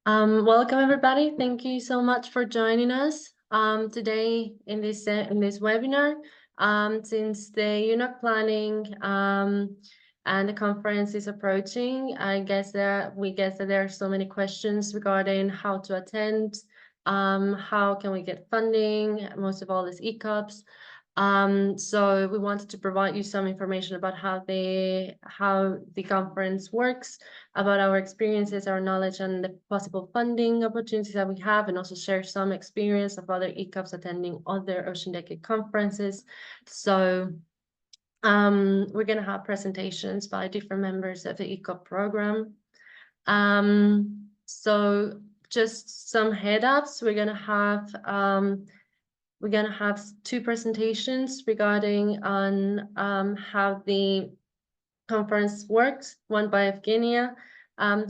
Welcome everybody. Thank you so much for joining us today in this webinar. Since the UNOC planning and the conference is approaching, we guess that there are so many questions regarding how to attend, how can we get funding, most of all is ECOPs. So we wanted to provide you some information about how the conference works, about our experiences, our knowledge, and the possible funding opportunities that we have, and also share some experience of other ECOPs attending other Ocean Decade conferences. So we're going to have presentations by different members of the ECOP program. So just some head-ups. We're going to have two presentations regarding on how the conference works, one by Evgeniia,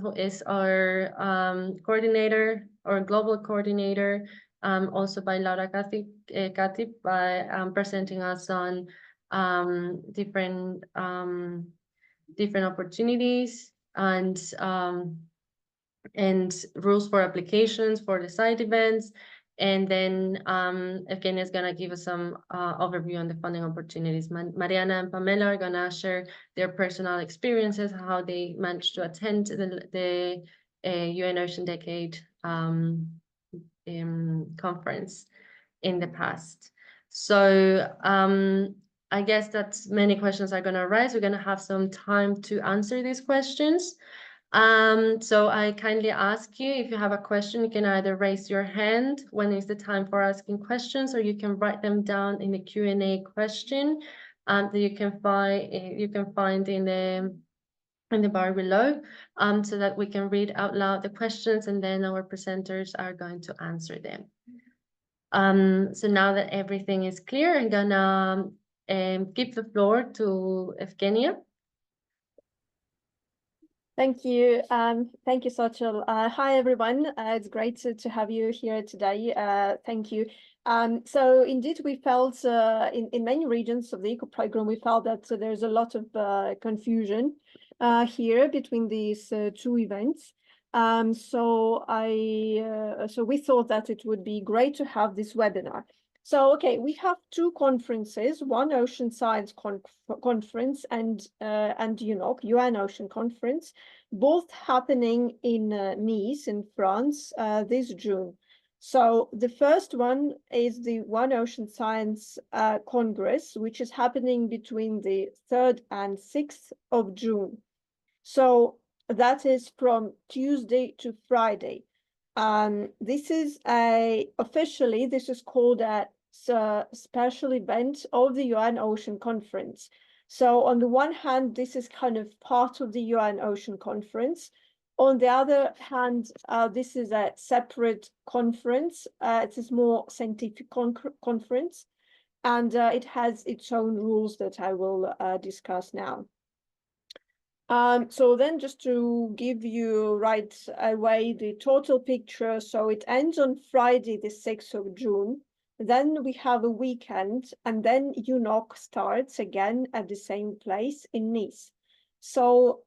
who is our coordinator or global coordinator, also by Laura Khatib by presenting us on different opportunities and rules for applications for the side events. And then Evgeniia is going to give us some overview on the funding opportunities. Mariana and Pamela are going to share their personal experiences, how they managed to attend the UN Ocean Decade conference in the past. So I guess that many questions are going to arise. We're going to have some time to answer these questions. So I kindly ask you, if you have a question, you can either raise your hand when it's the time for asking questions, or you can write them down in the Q&A question that you can find in the bar below, so that we can read out loud the questions, and then our presenters are going to answer them. So now that everything is clear, I'm gonna give the floor to Evgeniia. Thank you. Thank you, Xochitl. Hi, everyone. It's great to have you here today. Thank you. So indeed, we felt in many regions of the ECOP program, we felt that there's a lot of confusion here between these two events. So we thought that it would be great to have this webinar. So, okay, we have two conferences, one Ocean Science Conference and UNOC, UN Ocean Conference, both happening in Nice in France this June. So the first one is the One Ocean Science Congress, which is happening between the 3rd and 6th of June. So that is from Tuesday to Friday. This is officially, this is called a special event of the UN Ocean Conference. So on the one hand, this is kind of part of the UN Ocean Conference. On the other hand, this is a separate conference. It is more scientific conference, and it has its own rules that I will discuss now. So then just to give you right away the total picture, so it ends on Friday, the 6th of June. Then we have a weekend, and then UNOC starts again at the same place in Nice. So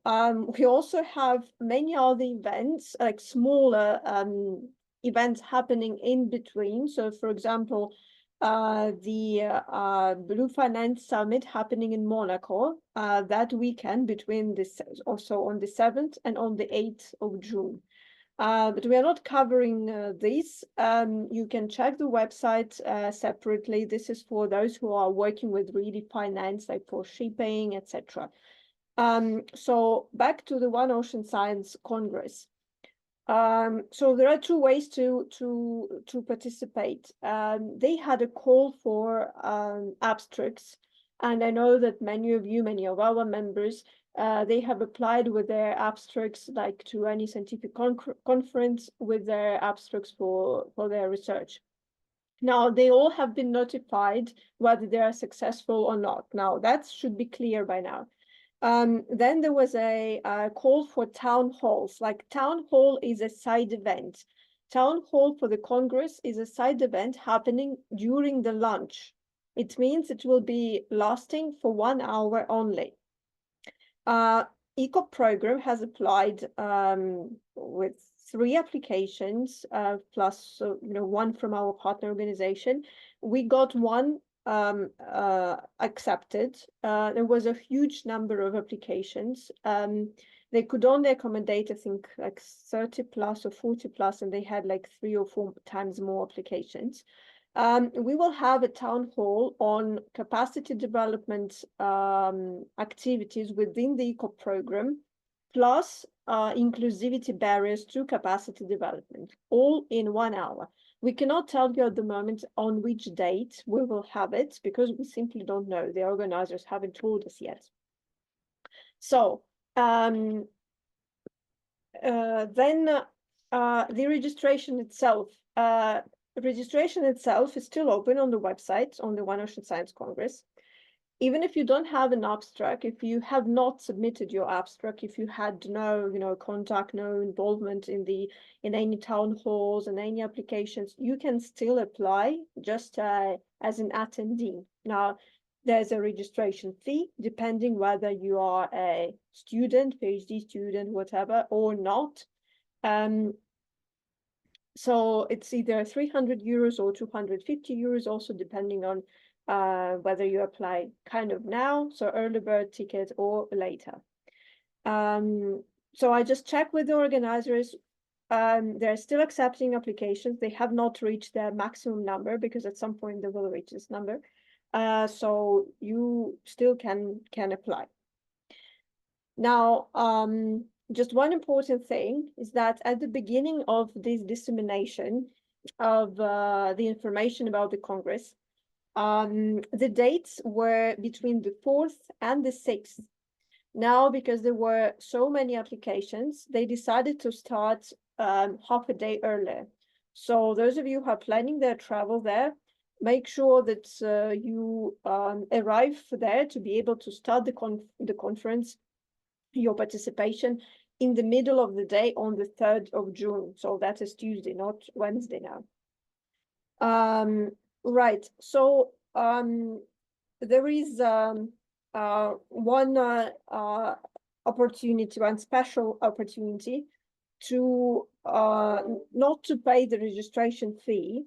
we also have many other events, like smaller events happening in between. So for example, the Blue Finance Summit happening in Monaco that weekend between this, also on the 7th and on the 8th of June. But we are not covering this. You can check the website separately. This is for those who are working with really finance, like for shipping, etc. So back to the One Ocean Science Congress. So there are two ways to participate. They had a call for abstracts, and I know that many of our members, they have applied with their abstracts, like to any scientific conference with their abstracts for their research. Now, they all have been notified whether they are successful or not. Now, that should be clear by now. Then there was a call for town halls. Like, town hall is a side event. Town hall for the Congress is a side event happening during the lunch. It means it will be lasting for 1 hour only. ECOP program has applied with 3 applications, plus one from our partner organization. We got one accepted. There was a huge number of applications. They could only accommodate, I think, like 30 plus or 40 plus, and they had like 3 or 4 times more applications. We will have a town hall on capacity development activities within the ECOP program, plus inclusivity barriers to capacity development, all in 1 hour. We cannot tell you at the moment on which date we will have it, because we simply don't know. The organizers haven't told us yet. So then the registration itself. Registration itself is still open on the website, on the One Ocean Science Congress. Even if you don't have an abstract, if you have not submitted your abstract, if you had no, contact, no involvement in any town halls and any applications, you can still apply just as an attendee. Now, there's a registration fee, depending whether you are a student, PhD student, whatever, or not. So it's either 300 euros or 250 euros, also depending on whether you apply kind of now, so early bird ticket, or later. So I just checked with the organizers. They're still accepting applications. They have not reached their maximum number, because at some point they will reach this number. So you still can apply. Now, just one important thing is that at the beginning of this dissemination of the information about the Congress, the dates were between the 4th and the 6th. Now, because there were so many applications, they decided to start half a day earlier. So those of you who are planning their travel there, make sure that you arrive there to be able to start the conference, your participation, in the middle of the day on the 3rd of June. So that is Tuesday, not Wednesday now. Right. So there is one opportunity, one special opportunity to not to pay the registration fee.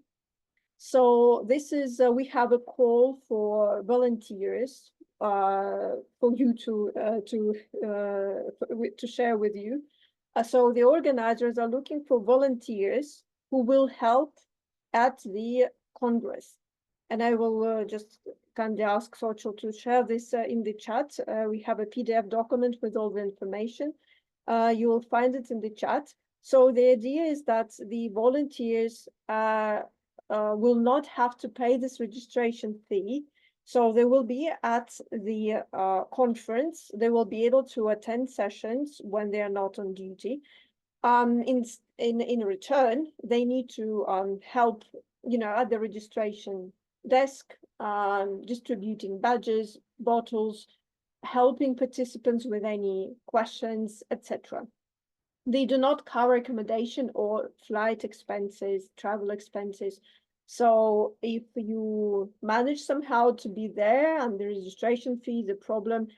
So this is we have a call for volunteers for you to share with you. So the organizers are looking for volunteers who will help at the Congress. And I will just kindly ask Xochitl to share this in the chat. We have a PDF document with all the information. You will find it in the chat. So the idea is that the volunteers will not have to pay this registration fee. So they will be at the conference. They will be able to attend sessions when they are not on duty. In return, they need to help, at the registration desk, distributing badges, bottles, helping participants with any questions, etc. They do not cover accommodation or flight expenses, travel expenses. So if you manage somehow to be there and the registration fee is a problem,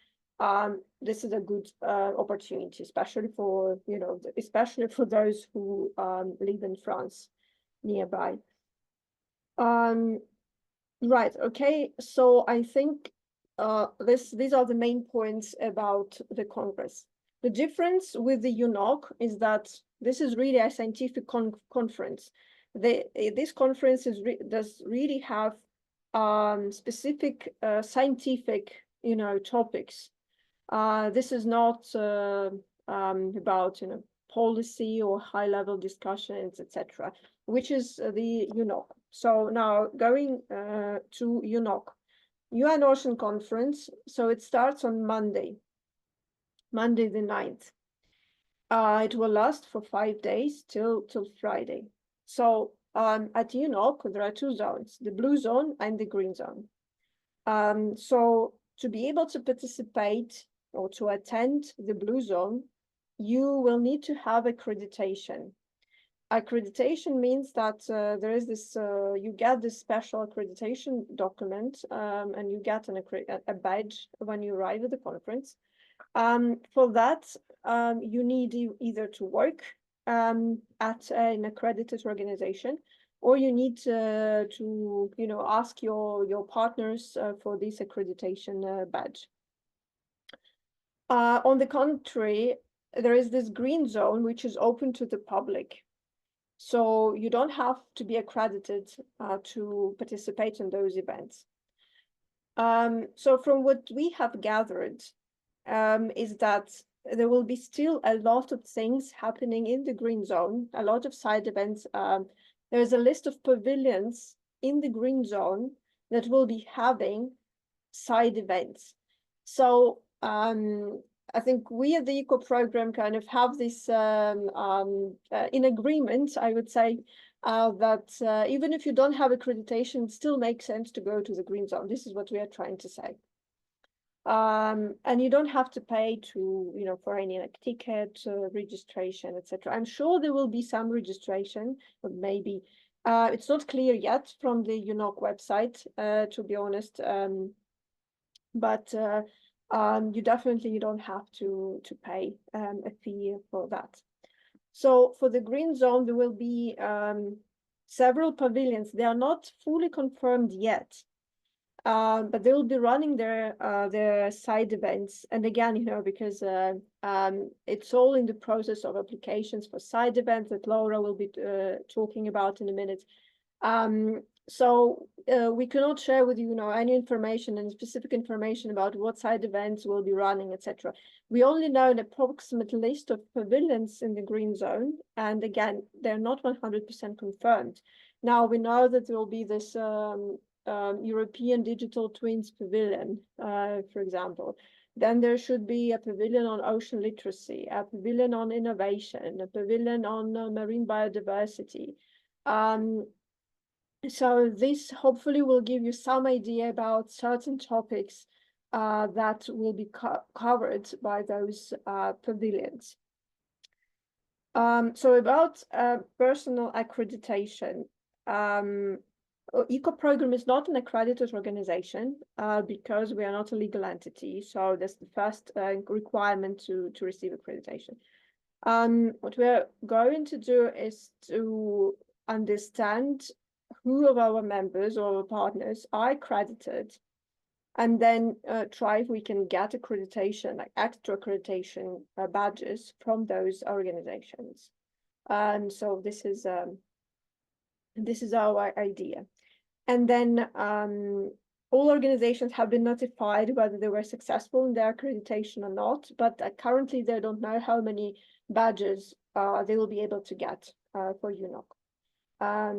this is a good opportunity, especially for those who live in France nearby. Right. Okay. So I think these are the main points about the Congress. The difference with the UNOC is that this is really a scientific conference. This conference does really have specific scientific, topics. This is not about policy or high-level discussions, etc., which is the UNOC. So now going to UNOC, UN Ocean Conference. So it starts on Monday the 9th. It will last for 5 days till Friday. So at UNOC, there are 2 zones, the blue zone and the green zone. So to be able to participate or to attend the blue zone, you will need to have accreditation. Accreditation means that there is this, you get this special accreditation document, and you get a badge when you arrive at the conference. For that, you need either to work at an accredited organization, or you need to ask your partners for this accreditation badge. On the contrary, there is this green zone which is open to the public. So you don't have to be accredited to participate in those events. So from what we have gathered, is that there will be still a lot of things happening in the green zone, a lot of side events. There's a list of pavilions in the green zone that will be having side events. So I think we at the ECOP program kind of have this in agreement, I would say, that even if you don't have accreditation, it still makes sense to go to the green zone. This is what we are trying to say. And you don't have to pay for any like ticket, registration, etc. I'm sure there will be some registration, but maybe it's not clear yet from the UNOC website, to be honest. But you definitely don't have to pay a fee for that. So for the green zone, there will be several pavilions. They are not fully confirmed yet. But they will be running their side events. And again, because it's all in the process of applications for side events that Laura will be talking about in a minute. So we cannot share with you, any information and specific information about what side events will be running, etc. We only know an approximate list of pavilions in the green zone. And again, they're not 100% confirmed. Now we know that there will be this European Digital Twins Pavilion, for example. Then there should be a pavilion on ocean literacy, a pavilion on innovation, a pavilion on marine biodiversity. So this hopefully will give you some idea about certain topics that will be covered by those pavilions. So about personal accreditation. ECOP program is not an accredited organization because we are not a legal entity. So that's the first requirement to receive accreditation. What we're going to do is to understand who of our members or our partners are accredited, and then try if we can get accreditation, like extra accreditation badges from those organizations. And so this is our idea. And then all organizations have been notified whether they were successful in their accreditation or not, but currently they don't know how many badges they will be able to get for UNOC.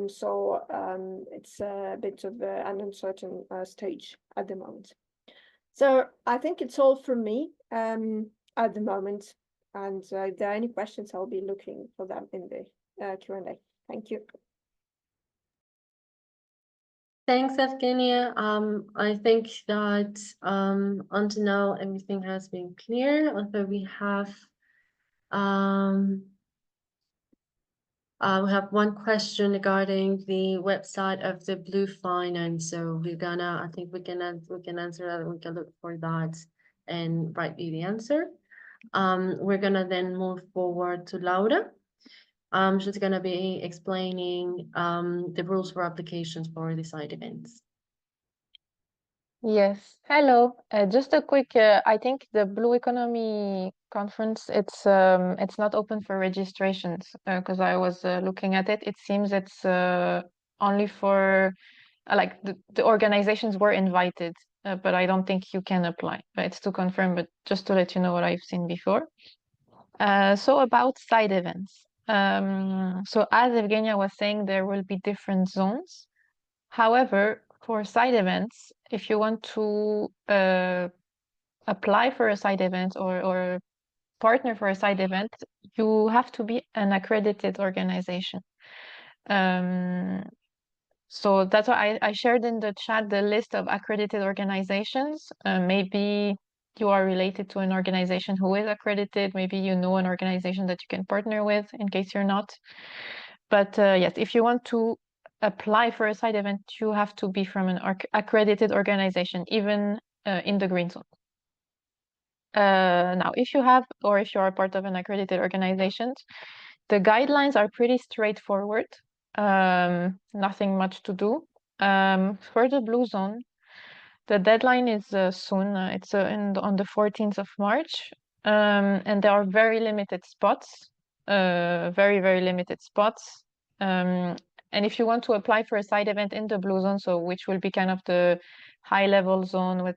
So it's a bit of an uncertain stage at the moment. So I think it's all from me at the moment. And if there are any questions, I'll be looking for them in the Q&A. Thank you. Thanks, Evgeniia. I think that until now everything has been clear. Although we have one question regarding the website of the Blue Finance. So I think we can answer that. We can look for that and write you the answer. We're gonna then move forward to Laura. She's gonna be explaining the rules for applications for the side events. Yes, hello. Just a quick, I think the Blue Economy Conference, it's not open for registrations because I was looking at it. It seems it's only for like the organizations were invited, but I don't think you can apply. It's to confirm, but just to let you know what I've seen before. So about side events. So as Evgeniia was saying, there will be different zones. However, for side events, if you want to apply for a side event or partner for a side event, you have to be an accredited organization. So that's why I shared in the chat the list of accredited organizations. Maybe you are related to an organization who is accredited. Maybe you know an organization that you can partner with in case you're not. But yes, if you want to apply for a side event, you have to be from an accredited organization, even in the green zone. Now, if you have, or if you are part of an accredited organization, the guidelines are pretty straightforward. Nothing much to do. For the blue zone, the deadline is soon. It's on the 14th of March, and there are very limited spots. Very, very limited spots. And if you want to apply for a side event in the blue zone, so which will be kind of the high level zone with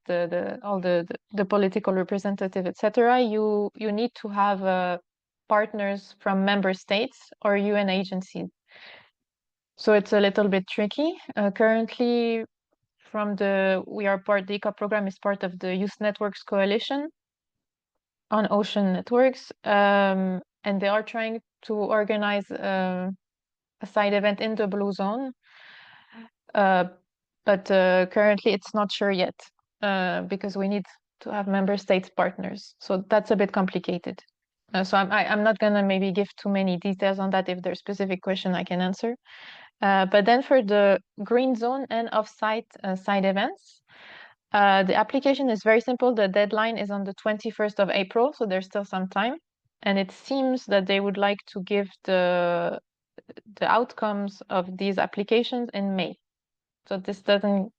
all the political representative, etc., you need to have partners from member states or UN agencies. So it's a little bit tricky. Currently, the ECOP program is part of the Youth Networks Coalition on Ocean Networks, and they are trying to organize a side event in the blue zone, but currently it's not sure yet because we need to have member states partners, so that's a bit complicated. So I'm not gonna maybe give too many details on that. If there's specific question, I can answer. But then for the green zone and off-site side events, the application is very simple. The deadline is on the 21st of April, so there's still some time. And it seems that they would like to give the outcomes of these applications in May. So this doesn't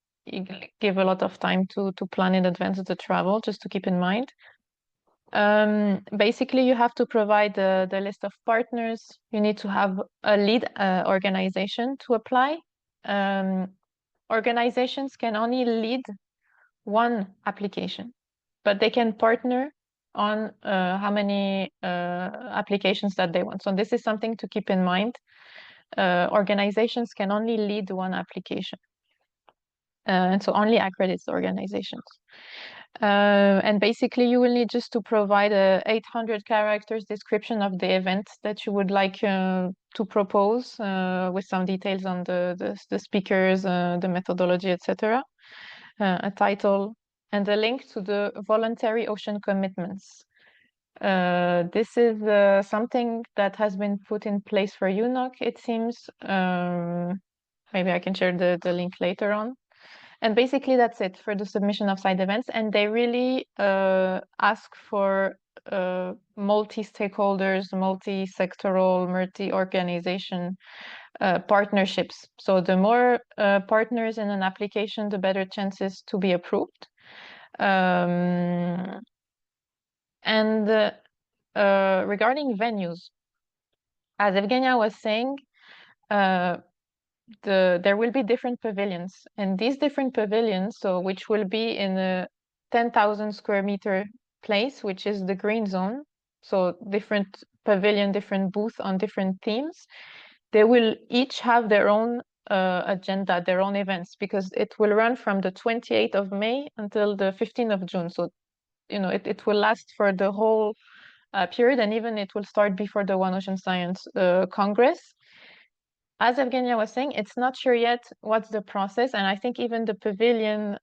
give a lot of time to plan in advance of the travel, just to keep in mind. Basically, you have to provide the list of partners. You need to have a lead organization to apply. Organizations can only lead one application, but they can partner on how many applications that they want. So this is something to keep in mind. Organizations can only lead one application. And so only accredited organizations. And basically you will need just to provide a 800 characters description of the event that you would like to propose with some details on the speakers, the methodology, etc. A title, and a link to the voluntary ocean commitments. This is something that has been put in place for UNOC, it seems. Maybe I can share the link later on. And basically that's it for the submission of side events. And they really ask for multi-stakeholders, multi-sectoral, multi-organization partnerships. So the more partners in an application, the better chances to be approved. And regarding venues, as Evgeniia was saying, there will be different pavilions, and these different pavilions, so which will be in a 10,000 square meter place, which is the green zone. So different pavilion, different booth on different themes. They will each have their own agenda, their own events, because it will run from the 28th of May until the 15th of June. So, you know, it will last for the whole period, and even it will start before the One Ocean Science Congress. As Evgeniia was saying, it's not sure yet what's the process, and I think even the pavilion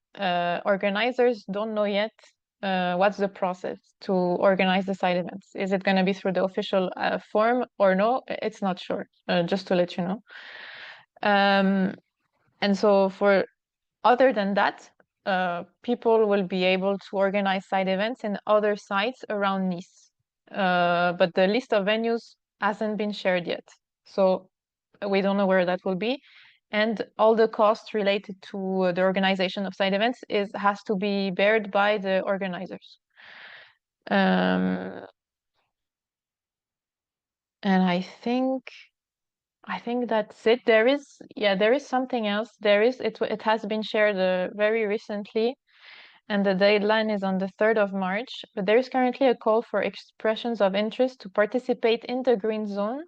organizers don't know yet what's the process to organize the side events. Is it going to be through the official form or no? It's not sure, just to let you know. And so for other than that, people will be able to organize side events in other sites around Nice. But the list of venues hasn't been shared yet. So we don't know where that will be. And all the costs related to the organization of side events has to be bared by the organizers. And I think that's it. There is something else. It has been shared very recently, and the deadline is on the 3rd of March. But there is currently a call for expressions of interest to participate in the green zone,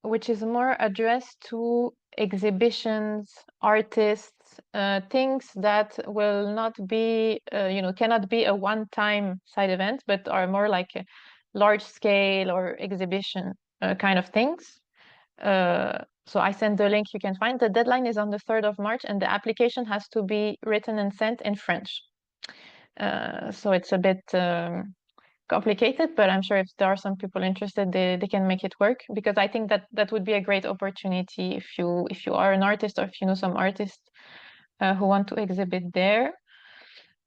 which is more addressed to exhibitions, artists, things that will not be, cannot be a one-time side event, but are more like a large scale or exhibition kind of things. So I sent the link you can find. The deadline is on the 3rd of March, and the application has to be written and sent in French. So it's a bit complicated, but I'm sure if there are some people interested, they can make it work, because I think that would be a great opportunity if you are an artist, or if you know some artists who want to exhibit there.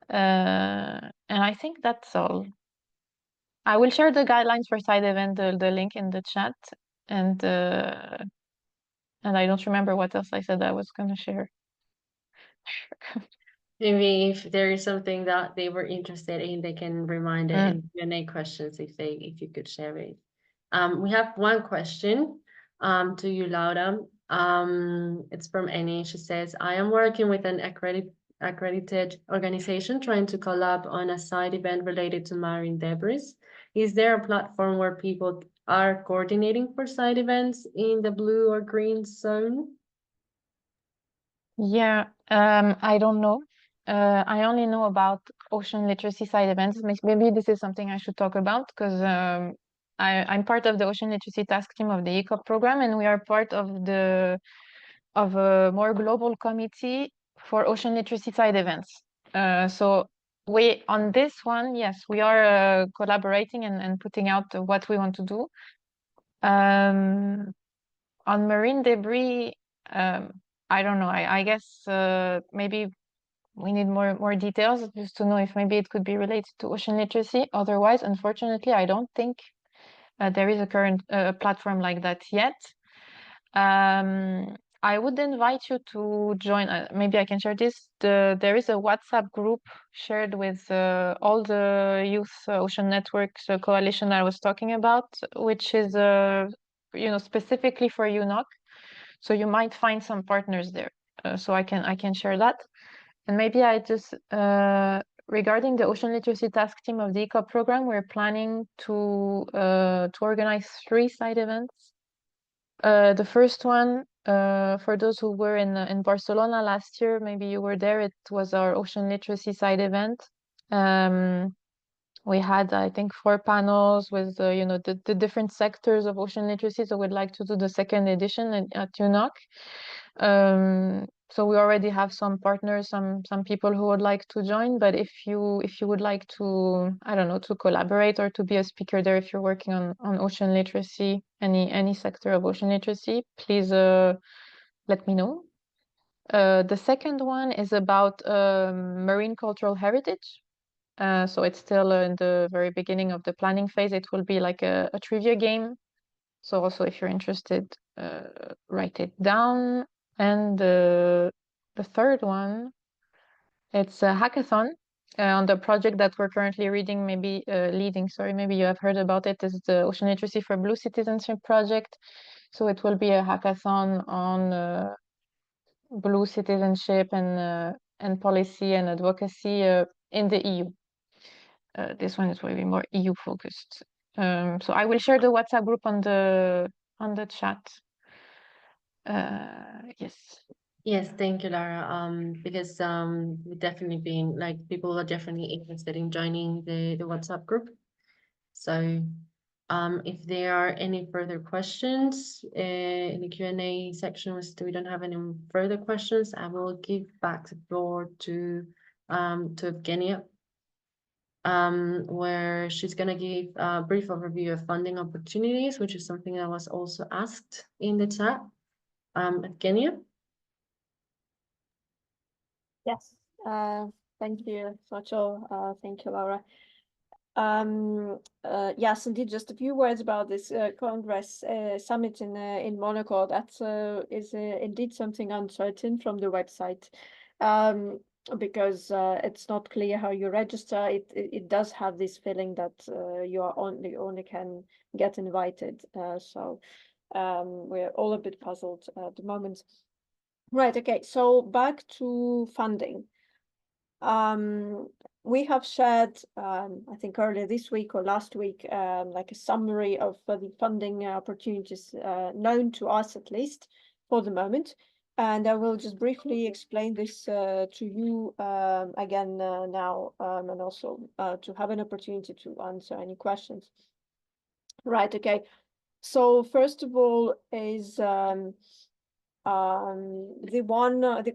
And I think that's all. I will share the guidelines for side event, the link in the chat, and I don't remember what else I said I was going to share. Maybe if there is something that they were interested in, they can remind it in Q&A questions if you could share it. We have one question to you, Laura. It's from Annie. She says, I am working with an accredited organization trying to collab on a side event related to marine debris. Is there a platform where people are coordinating for side events in the blue or green zone? Yeah, I don't know. I only know about ocean literacy side events. Maybe this is something I should talk about because I'm part of the ocean literacy task team of the ECOP program, and we are part of a more global committee for ocean literacy side events. So we on this one, yes, we are collaborating and putting out what we want to do. On marine debris, I don't know. I guess maybe we need more details just to know if maybe it could be related to ocean literacy. Otherwise, unfortunately, I don't think there is a current platform like that yet. I would invite you to join. Maybe I can share this. There is a WhatsApp group shared with all the Youth Ocean Networks coalition I was talking about, which is specifically for UNOC. So you might find some partners there. So I can share that. And maybe I just regarding the ocean literacy task team of the ECOP program, we're planning to organize 3 side events. The first one, for those who were in Barcelona last year, maybe you were there. It was our ocean literacy side event. We had, I think, 4 panels with the different sectors of ocean literacy. So we'd like to do the second edition at UNOC. So we already have some partners, some people who would like to join. But if you would like to, I don't know, to collaborate or to be a speaker there, if you're working on ocean literacy, any sector of ocean literacy, please let me know. The second one is about marine cultural heritage. So it's still in the very beginning of the planning phase. It will be like a trivia game. So also, if you're interested, write it down. And the third one, it's a hackathon on the project that we're currently leading. Maybe you have heard about it. Is the Ocean Literacy for Blue Citizenship project. So it will be a hackathon on blue citizenship and policy and advocacy in the EU. This one is really more EU focused. So I will share the WhatsApp group on the chat. Yes. Yes, thank you, Lara. Because we've definitely been people are definitely interested in joining the WhatsApp group. So if there are any further questions in the Q&A section, we don't have any further questions, I will give back the floor to Evgeniia, where she's going to give a brief overview of funding opportunities, which is something that was also asked in the chat. Evgeniia? Yes, thank you, Xochitl. Thank you, Laura. Yes, indeed, just a few words about this Congress summit in Monaco. That is indeed something uncertain from the website, because it's not clear how you register. It does have this feeling that you only can get invited. So we're all a bit puzzled at the moment. Right. Okay. So back to funding. We have shared, I think earlier this week or last week, like a summary of the funding opportunities known to us, at least for the moment. And I will just briefly explain this to you again now, and also to have an opportunity to answer any questions. Right. Okay. So first of all is the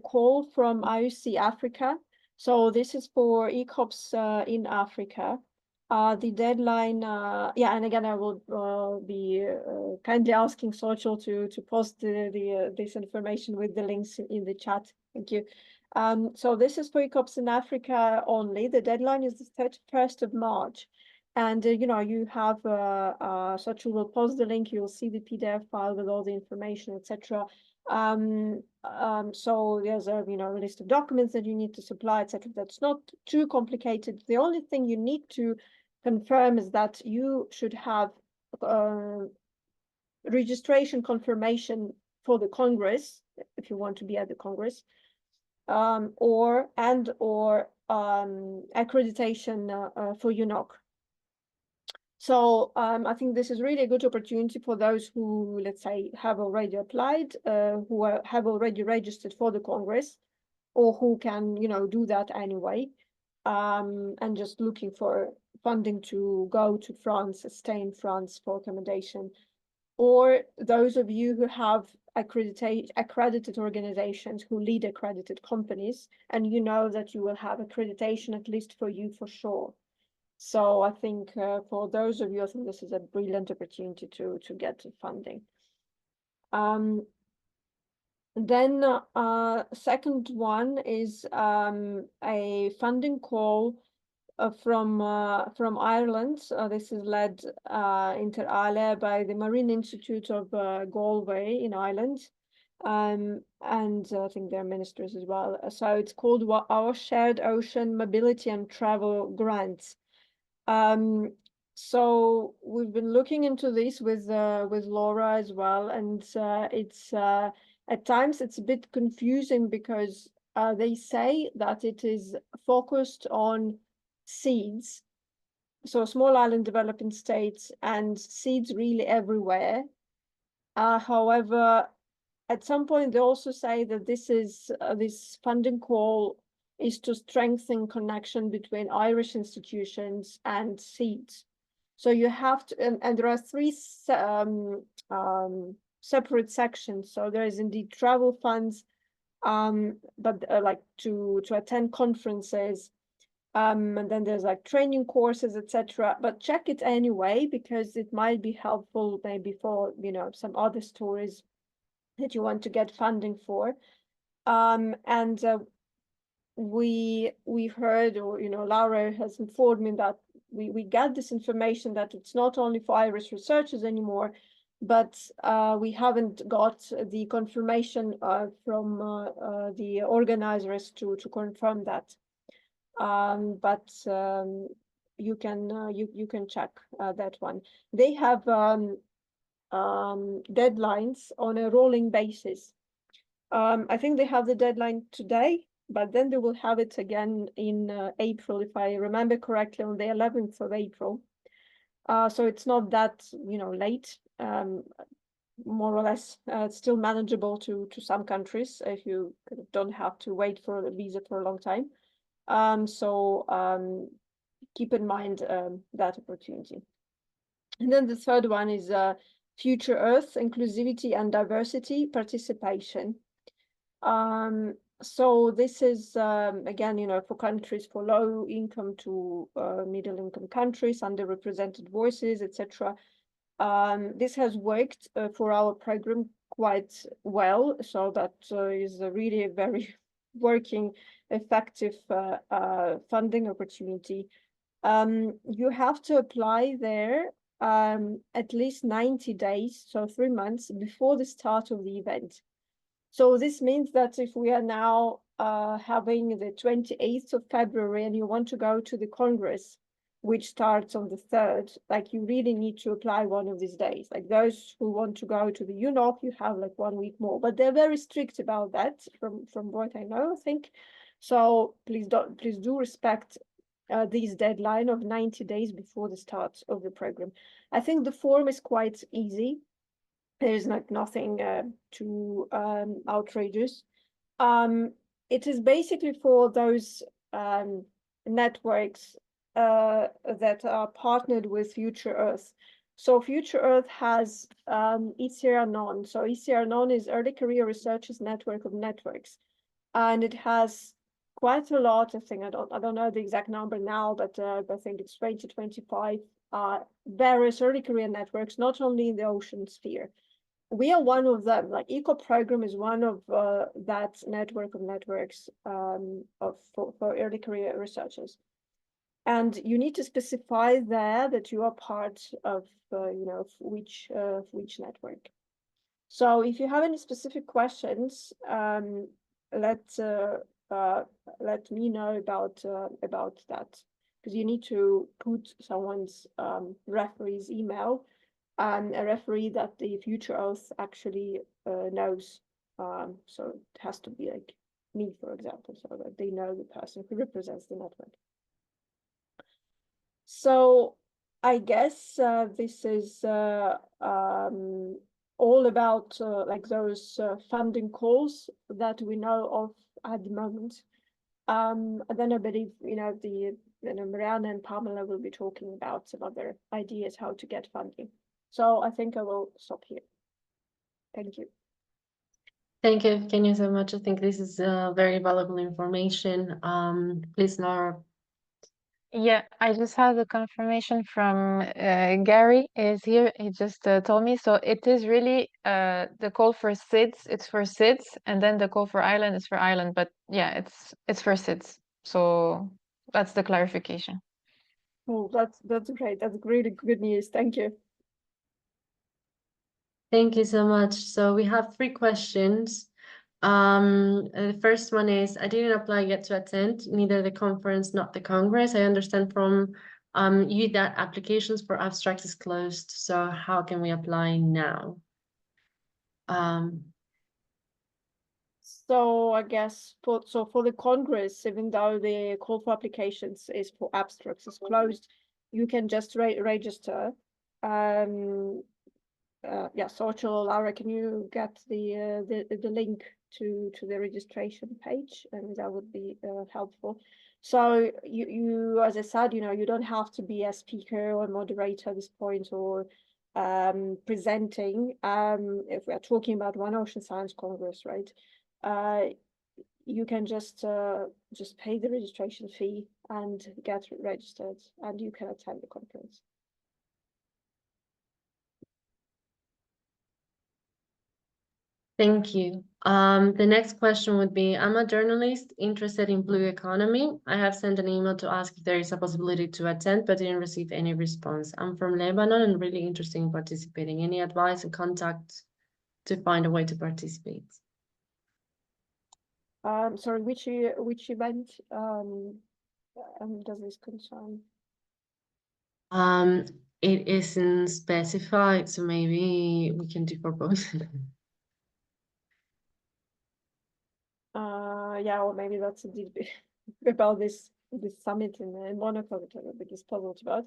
call from IOC Africa. So this is for ECOPs in Africa. The deadline, and again, I will be kindly asking Xochitl to post this information with the links in the chat. Thank you. So this is for ECOPs in Africa only. The deadline is the 31st of March. And, you know, you have, Xochitl will post the link, you'll see the PDF file with all the information, etc. So there's a, you know, list of documents that you need to supply, etc. That's not too complicated. The only thing you need to confirm is that you should have registration confirmation for the Congress, if you want to be at the Congress, or accreditation for UNOC. So I think this is really a good opportunity for those who, let's say, have already applied, who have already registered for the Congress, or who can, you know, do that anyway, and just looking for funding to go to France, stay in France for accommodation, or those of you who have accredited organizations who lead accredited companies, and you know that you will have accreditation at least for you for sure. So I think for those of you, I think this is a brilliant opportunity to get funding. Then second one is a funding call from Ireland. This is led inter alia by the Marine Institute of Galway in Ireland, and I think they're ministers as well. So it's called Our Shared Ocean Mobility and Travel Grants. So we've been looking into this with Laura as well, and it's at times it's a bit confusing because they say that it is focused on seeds, so small island developing states, and seeds really everywhere. However, at some point they also say that this is this funding call is to strengthen connection between Irish institutions and seeds. So you have to, and there are three separate sections. So there is indeed travel funds, but like to attend conferences, and then there's like training courses, etc. But check it anyway, because it might be helpful maybe for, you know, some other stories that you want to get funding for. And we heard, or, you know, Laura has informed me that we got this information that it's not only for Irish researchers anymore, but we haven't got the confirmation from the organizers to confirm that. But you can check that one. They have deadlines on a rolling basis. I think they have the deadline today, but then they will have it again in April, if I remember correctly, on the 11th of April. So it's not that, you know, late. More or less, it's still manageable to some countries if you don't have to wait for a visa for a long time. So keep in mind that opportunity. And then the third one is Future Earth, Inclusivity and Diversity Participation. So this is, again, you know, for countries, for low income to middle income countries, underrepresented voices, etc. This has worked for our program quite well. So that is a really very working, effective funding opportunity. You have to apply there at least 90 days, so 3 months before the start of the event. So this means that if we are now having the 28th of February and you want to go to the Congress, which starts on the 3rd, like you really need to apply one of these days. Like those who want to go to the UNOC, you have like 1 week more, but they're very strict about that from what I know, I think. So please do respect this deadline of 90 days before the start of the program. I think the form is quite easy. There's like nothing too outrageous. It is basically for those networks that are partnered with Future Earth. So Future Earth has ECR-Non. So ECR-Non is Early Career Researchers Network of Networks, and it has quite a lot. I think I don't know the exact number now, but I think it's 20-25 various early career networks, not only in the ocean sphere. we are one of them. Like ECOP Programme is one of that network of networks for early career researchers. And you need to specify there that you are part of, which network. So if you have any specific questions, let me know about that, because you need to put someone's referee's email, and a referee that the future oath actually knows. So it has to be like me, for example, so that they know the person who represents the network. So I guess this is all about like those funding calls that we know of at the moment. And then I believe Mariana and Pamela will be talking about some other ideas how to get funding. So I think I will stop here. Thank you. Thank you, Evgeniia, so much. I think this is very valuable information. Please, Laura. Yeah, I just had a confirmation from Gary is here. He just told me. So it is really the call for SIDS, it's for SIDS, and then the call for Ireland is for Ireland. But yeah, it's for SIDS. So that's the clarification. Oh, that's great. That's really good news. Thank you. Thank you so much. So we have 3 questions. The first one is, I didn't apply yet to attend neither the conference nor the Congress. I understand from you that applications for abstracts is closed. So how can we apply now? So I guess for the Congress, even though the call for applications is for abstracts is closed, you can just register. Yeah, Xochitl, Laura, can you get the link to the registration page, and that would be helpful. So you as I said, you don't have to be a speaker or moderator at this point, or presenting. If we are talking about One Ocean Science Congress, right? You can just pay the registration fee and get registered, and you can attend the conference. Thank you. The next question would be, I'm a journalist interested in blue economy. I have sent an email to ask if there is a possibility to attend, but didn't receive any response. I'm from Lebanon and really interested in participating. Any advice and contact to find a way to participate? Sorry, which event does this concern? It isn't specified, so maybe we can do for both. Yeah, or maybe that's indeed about this summit in Monaco that I'm the biggest puzzled about.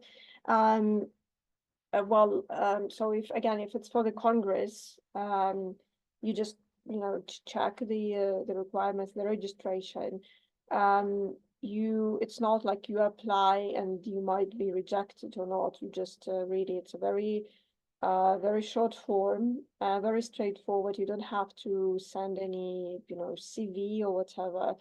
So if it's for the Congress, you just check the requirements, the registration. It's not like you apply and you might be rejected or not. You just read it. It's a very short form, very straightforward. You don't have to send any CV or whatever.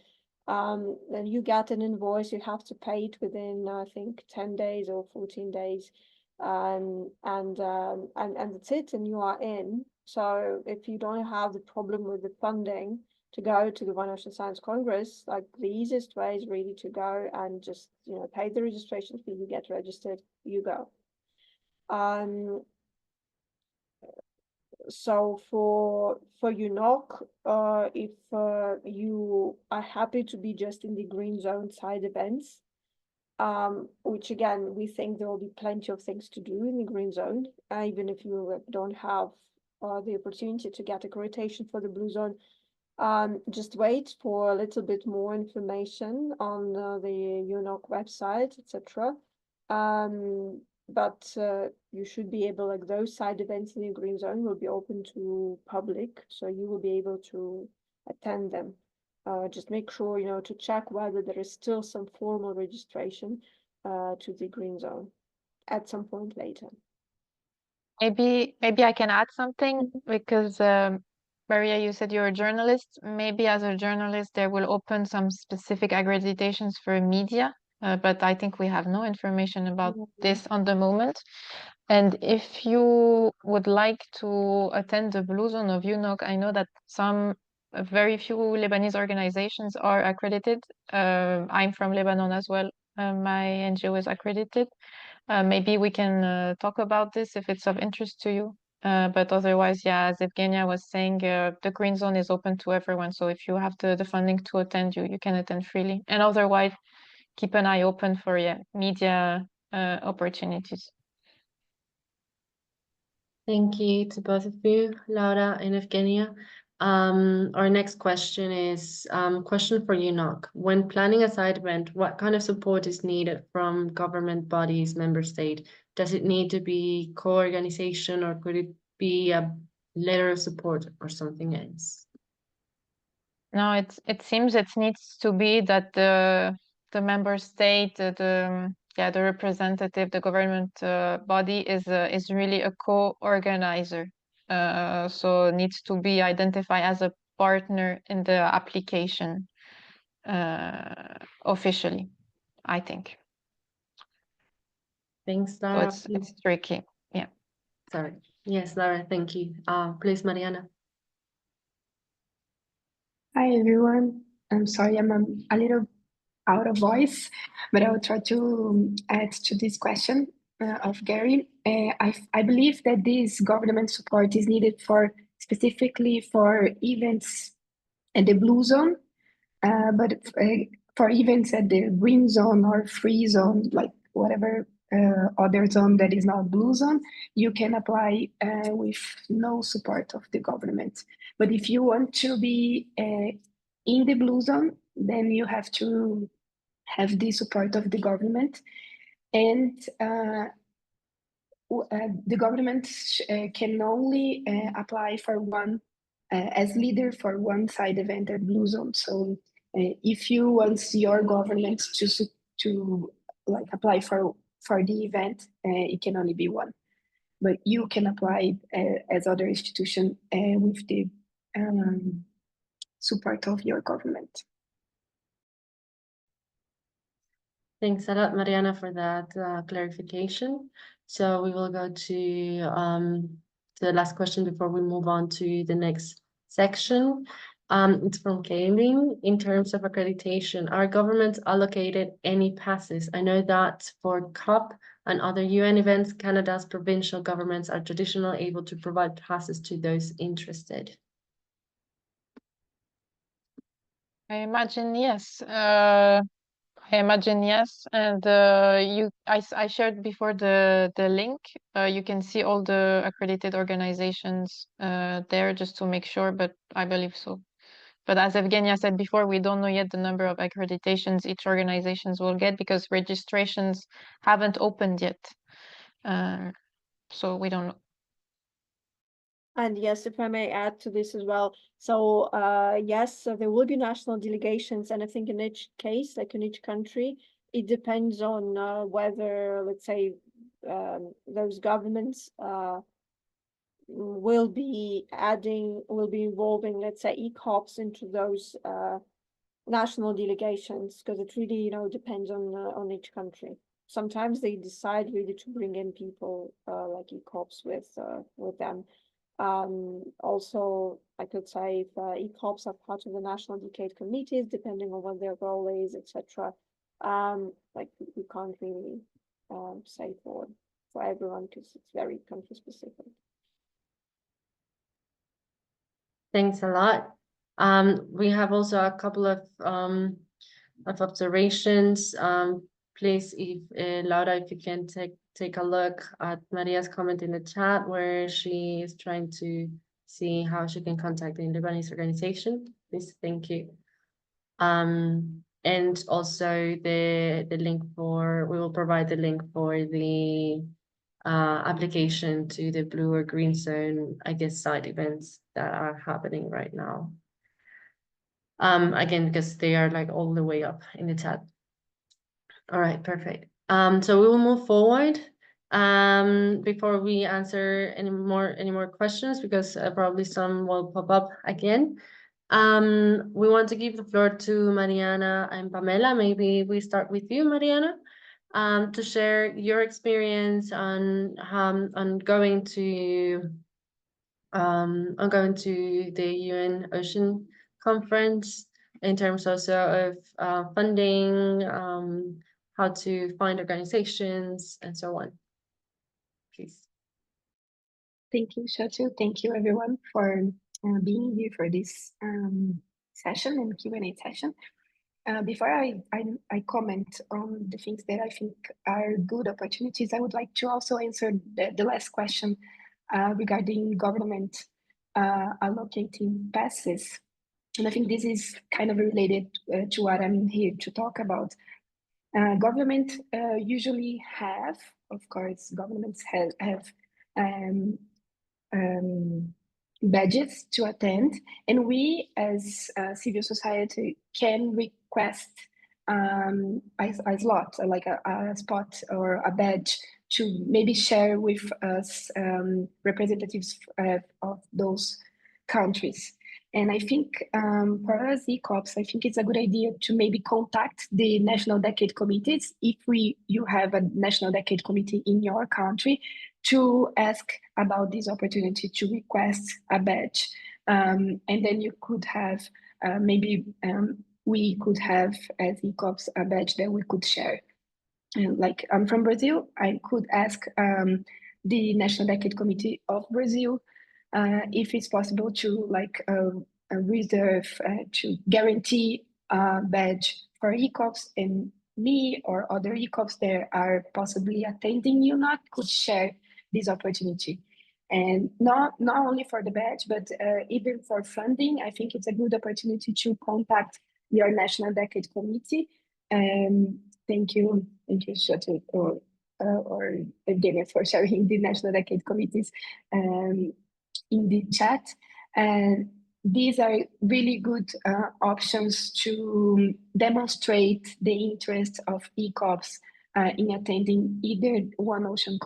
Then you get an invoice. You have to pay it within I think 10 days or 14 days. And that's it, and you are in. So if you don't have the problem with the funding to go to the One Ocean Science Congress, like the easiest way is really to go and just pay the registration fee, you get registered, you go. So for UNOC, if you are happy to be just in the green zone side events, which again, we think there will be plenty of things to do in the green zone, even if you don't have the opportunity to get accreditation for the blue zone. Just wait for a little bit more information on the UNOC website, etc. But you should be able, like those side events in the green zone will be open to public, so you will be able to attend them. Just make sure, to check whether there is still some formal registration to the green zone at some point later. Maybe I can add something, because Maria, you said you're a journalist. Maybe as a journalist, they will open some specific accreditations for media, but I think we have no information about this on the moment. And if you would like to attend the Blue Zone of UNOC, I know that very few Lebanese organizations are accredited. I'm from Lebanon as well. My NGO is accredited. Maybe we can talk about this if it's of interest to you. But otherwise, yeah, as Evgeniia was saying, the Green Zone is open to everyone. So if you have the funding to attend, you can attend freely. And otherwise, keep an eye open for media opportunities. Thank you to both of you, Laura and Evgeniia. Our next question is question for you, Nok. When planning a side event, what kind of support is needed from government bodies, member state? Does it need to be co-organization, or could it be a letter of support or something else? No, it seems it needs to be that the member state, the representative, the government body is really a co-organizer. So needs to be identified as a partner in the application officially, I think. Thanks, So Laura. it's tricky. Yeah. Sorry. Yes, Laura, thank you. Please, Mariana. Hi, everyone. I'm sorry, I'm a little out of voice, but I will try to add to this question of Gary. I believe that this government support is needed specifically for events at the blue zone, but for events at the green zone or free zone, like whatever other zone that is not blue zone, you can apply with no support of the government. But if you want to be in the blue zone, then you have to have the support of the government. And the government can only apply for one, as leader for one side event at blue zone. So if you want your government to like apply for the event, it can only be one. But you can apply as other institution with the support of your government. Thanks a lot, Mariana, for that clarification. So we will go to the last question before we move on to the next section. It's from Kaylin. In terms of accreditation, are governments allocated any passes? I know that for COP and other UN events, Canada's provincial governments are traditionally able to provide passes to those interested. I imagine yes. And I shared before the link. You can see all the accredited organizations there just to make sure, but I believe so. But as Evgeniia said before, we don't know yet the number of accreditations each organizations will get because registrations haven't opened yet. So we don't know. And yes, if I may add to this as well. So yes, so there will be national delegations, and I think in each case, like in each country, it depends on whether, let's say, those governments will be involving, let's say, ECOPs into those national delegations, because it really, depends on each country. Sometimes they decide really to bring in people like ECOPs with them. Also, I could say if ECOPs are part of the national decade committees, depending on what their role is, etc. Like we can't really say for everyone because it's very country specific. Thanks a lot. We have also a couple of observations. Please, if Laura, if you can take a look at Maria's comment in the chat where she is trying to see how she can contact the Lebanese organization. Please, thank you. And also the link we will provide the link for the application to the blue or green zone, I guess, side events that are happening right now. Again, because they are like all the way up in the chat. All right, perfect. So we will move forward before we answer any more questions, because probably some will pop up again. We want to give the floor to Mariana and Pamela. Maybe we start with you, Mariana. to share your experience on going to the UN Ocean Conference in terms also of funding, how to find organizations, and so on. Please. Thank you, Xochitl. Thank you, everyone, for being here for this session and Q&A session. Before I comment on the things that I think are good opportunities, I would like to also answer the last question regarding government allocating passes. And I think this is kind of related to what I'm here to talk about. Government usually have, of course, governments have badges to attend, and we as civil society can request a slot, like a spot or a badge to maybe share with us representatives of those countries. And I think for us ECOPs, I think it's a good idea to maybe contact the National Decade Committees if you have a National Decade Committee in your country, to ask about this opportunity to request a badge. And then you could have, we could have as ECOPs a badge that we could share. Like I'm from Brazil, I could ask the National Decade Committee of Brazil if it's possible to reserve, to guarantee a badge for ECOPs, and me or other ECOPs that are possibly attending UNOC could share this opportunity. And not only for the badge, but even for funding, I think it's a good opportunity to contact your National Decade Committee. Thank you, Xochitl or Evgeniia, for sharing the National Decade Committees in the chat. And these are really good options to demonstrate the interest of ECOPs in attending either One Ocean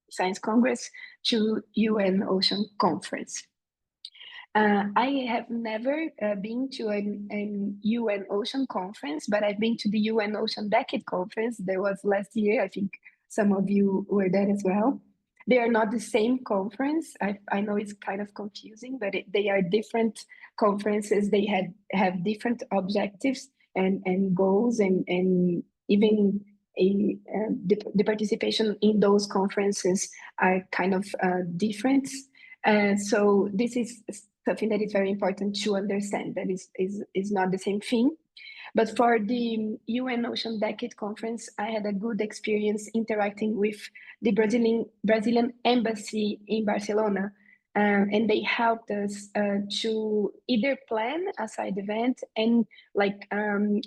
Science Congress to UN Ocean Conference. I have never been to an UN Ocean Conference, but I've been to the UN Ocean Decade Conference. There was last year. I think some of you were there as well. They are not the same conference. I know it's kind of confusing, but they are different conferences. They have different objectives and goals, and even the participation in those conferences are kind of different. So this is something that is very important to understand, that is not the same thing. But for the UN Ocean Decade Conference, I had a good experience interacting with the Brazilian embassy in Barcelona. And they helped us to either plan a side event and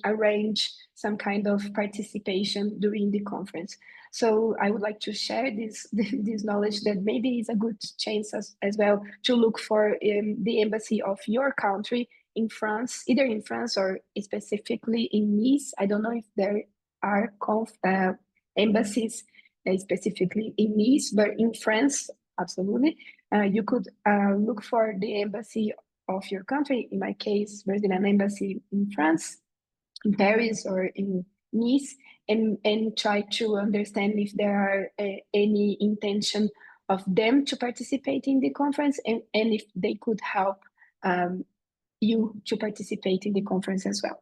arrange some kind of participation during the conference. So I would like to share this knowledge that maybe is a good chance as well to look for the embassy of your country in France, either in France or specifically in Nice. I don't know if there are embassies specifically in Nice, but in France, absolutely. You could look for the embassy of your country. In my case, Brazilian embassy in France, in Paris or in Nice, and try to understand if there are any intention of them to participate in the conference, and if they could help you to participate in the conference as well.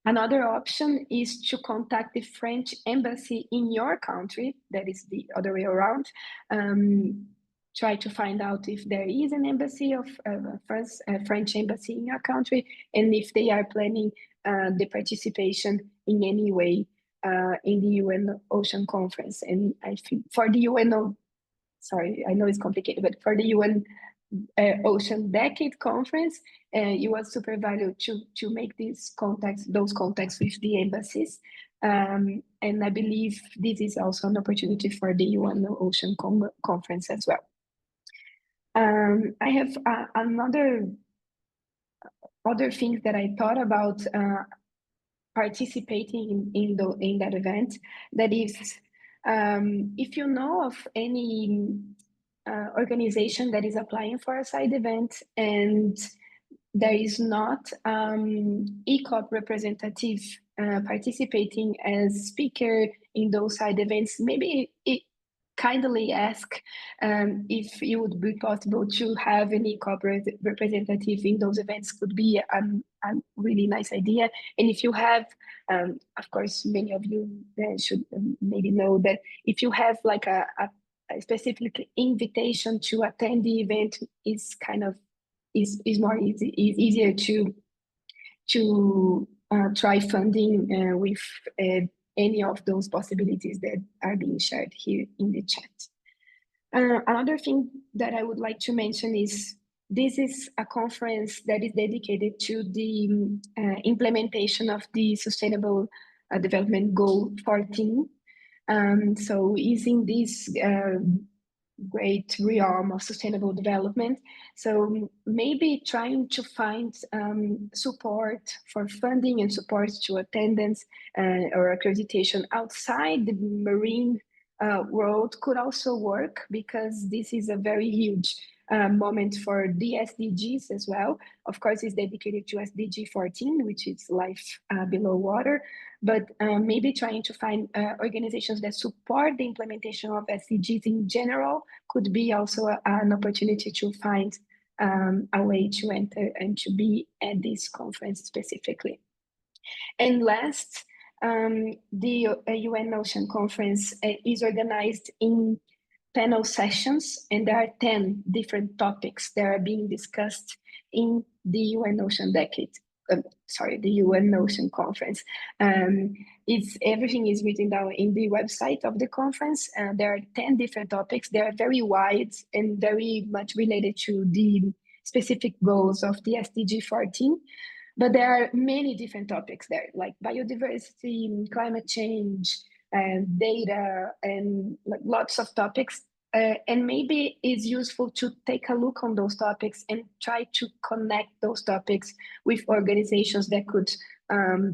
Another option is to contact the French embassy in your country. That is the other way around. Try to find out if there is an embassy of French embassy in your country, and if they are planning the participation in any way in the UN Ocean Conference. And I think for the UN, sorry, I know it's complicated, but for the UN Ocean Decade Conference, it was super valuable to make those contacts with the embassies. And I believe this is also an opportunity for the UN Ocean Conference as well. I have other things that I thought about participating in that event. That is, if you know of any organization that is applying for a side event and there is not ECOP representative participating as speaker in those side events, maybe it kindly ask if it would be possible to have an ECOP representative in those events. Could be a really nice idea. And if you have, of course, many of you should maybe know that if you have like a specific invitation to attend the event, is kind of is more easier to try funding with any of those possibilities that are being shared here in the chat. Another thing that I would like to mention is this is a conference that is dedicated to the implementation of the Sustainable Development Goal 14. So is in this great realm of sustainable development. So maybe trying to find support for funding and support to attendance or accreditation outside the marine world could also work, because this is a very huge moment for the SDGs as well. Of course, it's dedicated to SDG 14, which is life below water, but maybe trying to find organizations that support the implementation of SDGs in general could be also an opportunity to find a way to enter and to be at this conference specifically. And last, the UN Ocean Conference is organized in panel sessions, and there are 10 different topics that are being discussed in the UN Ocean Decade. The UN Ocean Conference. Everything is written down in the website of the conference. There are 10 different topics. They are very wide and very much related to the specific goals of the SDG 14. But there are many different topics there, like biodiversity, climate change, and data, and like lots of topics. And maybe it's useful to take a look on those topics and try to connect those topics with organizations that could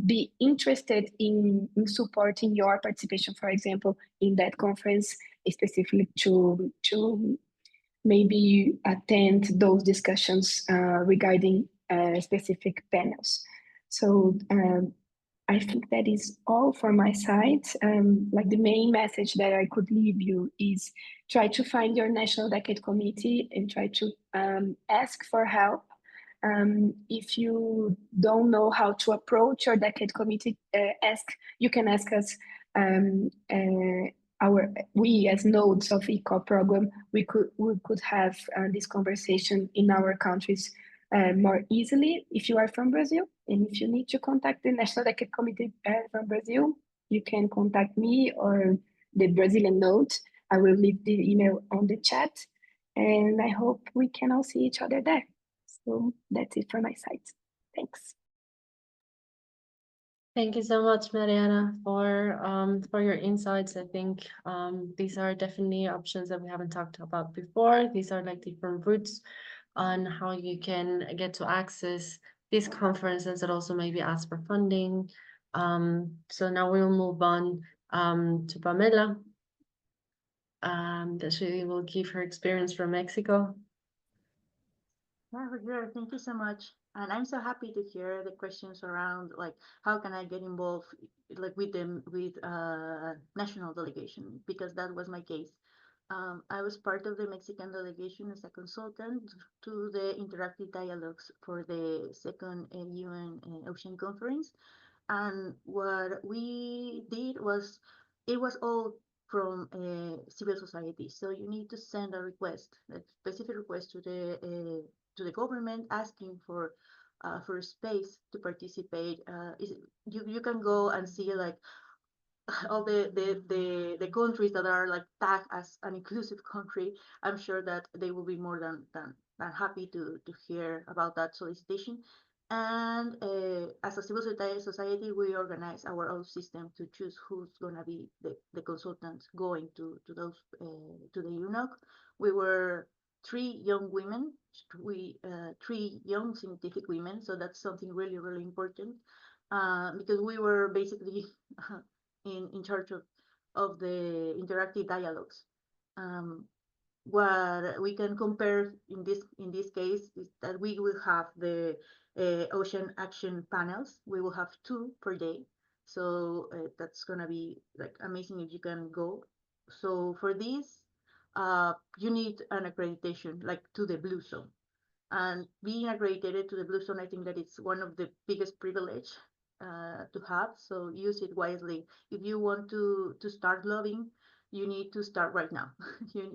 be interested in supporting your participation, for example, in that conference, specifically to maybe attend those discussions regarding specific panels. So I think that is all from my side. Like the main message that I could leave you is try to find your National Decade Committee and try to ask for help. If you don't know how to approach your Decade Committee, you can ask us. We as nodes of ECOP program, we could have this conversation in our countries more easily if you are from Brazil. And if you need to contact the National Decade Committee from Brazil, you can contact me or the Brazilian node. I will leave the email on the chat, and I hope we can all see each other there. So that's it from my side. Thanks. Thank you so much, Mariana, for your insights. I think these are definitely options that we haven't talked about before. These are like different routes on how you can get to access these conferences and also maybe ask for funding. So now we'll move on to Pamela. That she will give her experience from Mexico. Yeah, thank you so much. And I'm so happy to hear the questions around like how can I get involved like with them with national delegation, because that was my case. I was part of the Mexican delegation as a consultant to the interactive dialogues for the second UN Ocean Conference. And what we did was, it was all from civil society. So you need to send a request, a specific request to the government asking for space to participate. You can go and see like all the countries that are like tagged as an inclusive country. I'm sure that they will be more than happy to hear about that solicitation. And as a civil society, we organize our own system to choose who's gonna be the consultants going to those to the UNOC. We were three young women, three young scientific women, so that's something really really important because we were basically in charge of the interactive dialogues. what we can compare in this case is that we will have the ocean action panels. We will have 2 per day, so that's gonna be like amazing if you can go. So for this, you need an accreditation like to the blue zone, and being accredited to the blue zone, I think that it's one of the biggest privilege to have. So use it wisely. If you want to start loving, you need to start right now,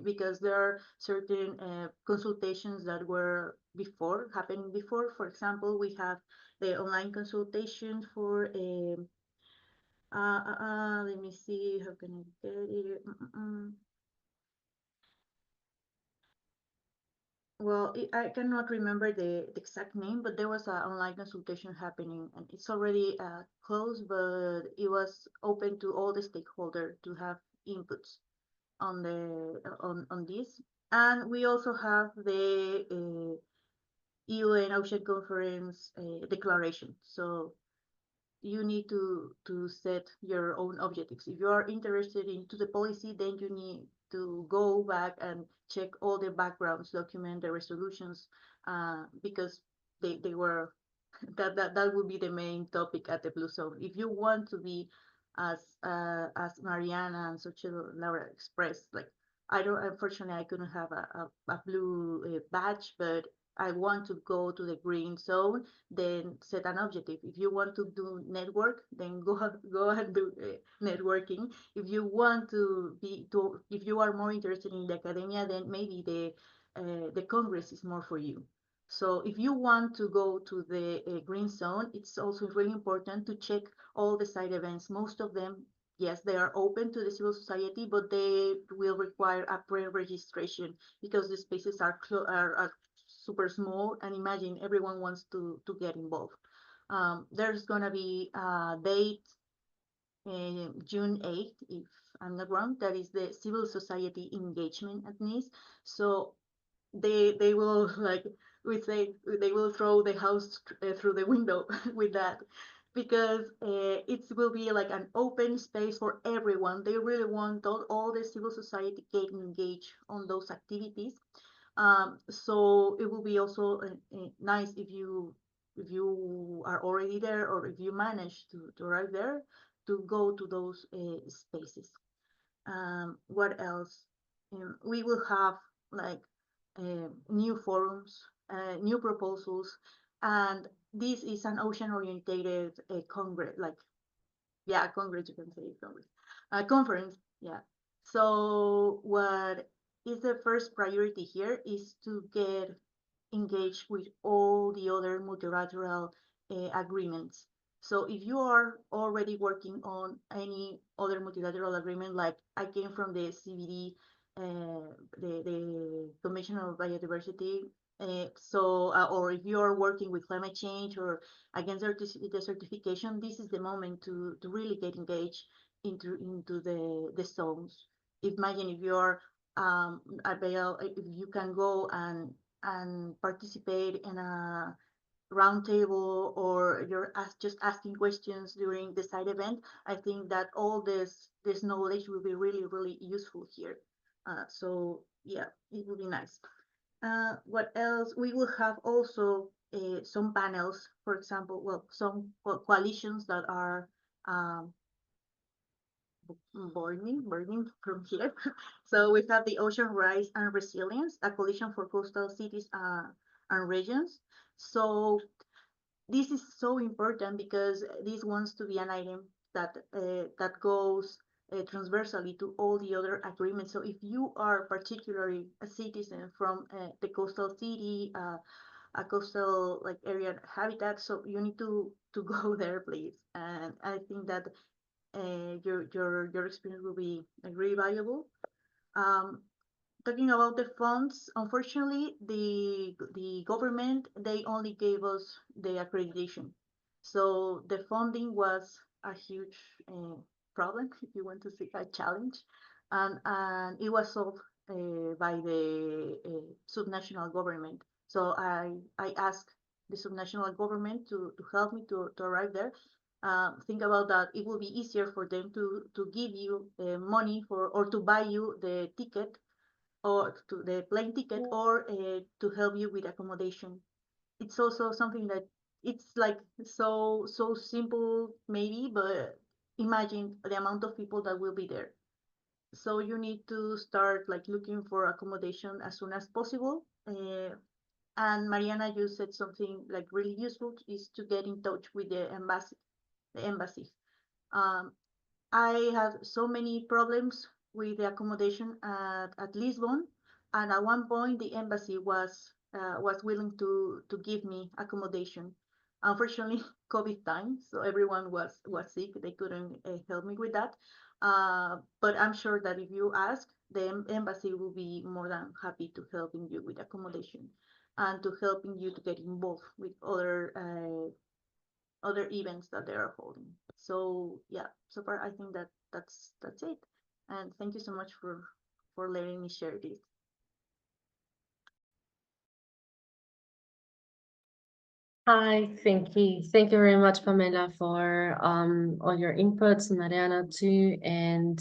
because there are certain consultations that were happening before. For example, we have the online consultation for let me see, how can I get it? Well, I cannot remember the exact name, but there was an online consultation happening, and it's already closed, but it was open to all the stakeholders to have inputs on on this. And we also have the UN Ocean Conference declaration. So you need to set your own objectives. If you are interested into the policy, then you need to go back and check all the backgrounds, document the resolutions, because they were that would be the main topic at the Blue Zone. If you want to be as Mariana and Xochitl Laura expressed, like I don't, unfortunately I couldn't have a blue badge, but I want to go to the green zone, then set an objective. If you want to do network, then go ahead and do networking. If you want if you are more interested in the academia, then maybe the Congress is more for you. So if you want to go to the green zone, it's also really important to check all the side events. Most of them, yes, they are open to the civil society, but they will require a pre-registration because the spaces are super small, and imagine everyone wants to get involved. There's gonna be a date June 8th, if I'm not wrong, that is the civil society engagement at NIS. So they will like we say they will throw the house through the window with that, because it will be like an open space for everyone. They really want all the civil society get engaged on those activities. So it will be also nice if you are already there, or if you manage to arrive there, to go to those spaces. What else? We will have like new forums, new proposals, and this is an ocean-orientated congress, like yeah, congress, you can say congress, conference, yeah. So what is the first priority here is to get engaged with all the other multilateral agreements. So if you are already working on any other multilateral agreement, like I came from the CBD, the Convention on Biodiversity, or if you are working with climate change or against the certification, this is the moment to really get engaged into the zones. Imagine if you're if you can go and participate in a roundtable, or you're just asking questions during the side event, I think that all this knowledge will be really useful here. So yeah, it will be nice. What else? We will have also some panels, for example, well, some coalitions that are um, burning from here. So we have the Ocean Rise and Resilience, a coalition for coastal cities and regions. So this is so important because this wants to be an item that goes transversally to all the other agreements. So if you are particularly a citizen from the coastal city, a coastal like area habitat, so you need to go there, please. And I think that your experience will be really valuable. Um, Talking about the funds, unfortunately, the government, they only gave us the accreditation, so the funding was a huge problem, if you want to say a challenge, and it was solved by the subnational government. So I asked the subnational government to help me to arrive there. Think about that. It will be easier for them to give you money for, or to buy you the ticket or to the plane ticket, or to help you with accommodation. It's also something that it's like so simple maybe, but imagine the amount of people that will be there. So you need to start like looking for accommodation as soon as possible. And Mariana, you said something like really useful, is to get in touch with the embassy. I had so many problems with the accommodation at Lisbon, and at one point the embassy was willing to give me accommodation. Unfortunately, COVID time, so everyone was sick. They couldn't help me with that. But I'm sure that if you ask, the embassy will be more than happy to helping you with accommodation and to helping you to get involved with other events that they are holding. So yeah, so far I think that that's it. And thank you so much for letting me share this. Hi, thank you. Thank you very much, Pamela, for all your inputs, and Mariana too, and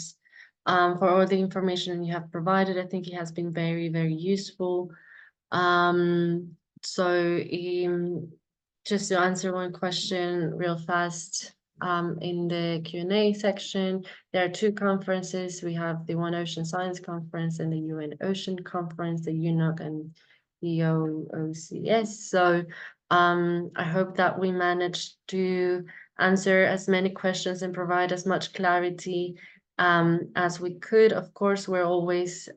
for all the information you have provided. I think it has been very, very useful. So just to answer one question real fast, in the Q&A section, there are two conferences. We have the One Ocean Science Conference and the UN Ocean Conference, the UNOC and the OOCS. So I hope that we managed to answer as many questions and provide as much clarity as we could. Of course, we're always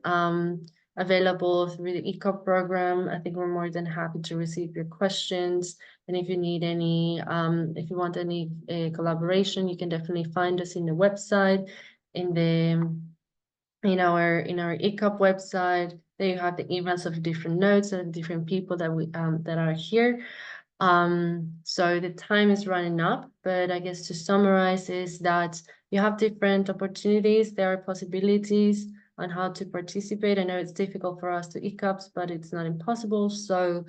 available through the ECOP program. I think we're more than happy to receive your questions. And if you need any, if you want any collaboration, you can definitely find us in the website, in our ECOP website. There you have the emails of different notes and different people that we that are here. So the time is running up, but I guess to summarize is that you have different opportunities. There are possibilities on how to participate. I know it's difficult for us to ECOPs, but it's not impossible. So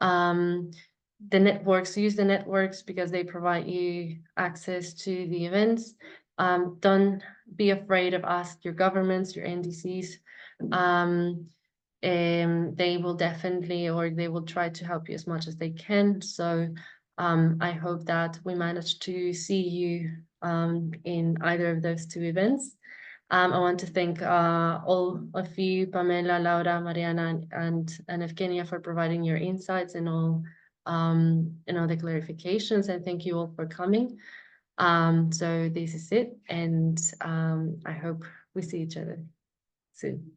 the networks, use the networks because they provide you access to the events. Don't be afraid of ask your governments, your NDCs. They will definitely, or they will try to help you as much as they can. So I hope that we manage to see you in either of those two events. I want to thank all of you, Pamela, Laura, Mariana, and Evgeniia, for providing your insights and all the clarifications. And thank you all for coming. So this is it, and I hope we see each other soon.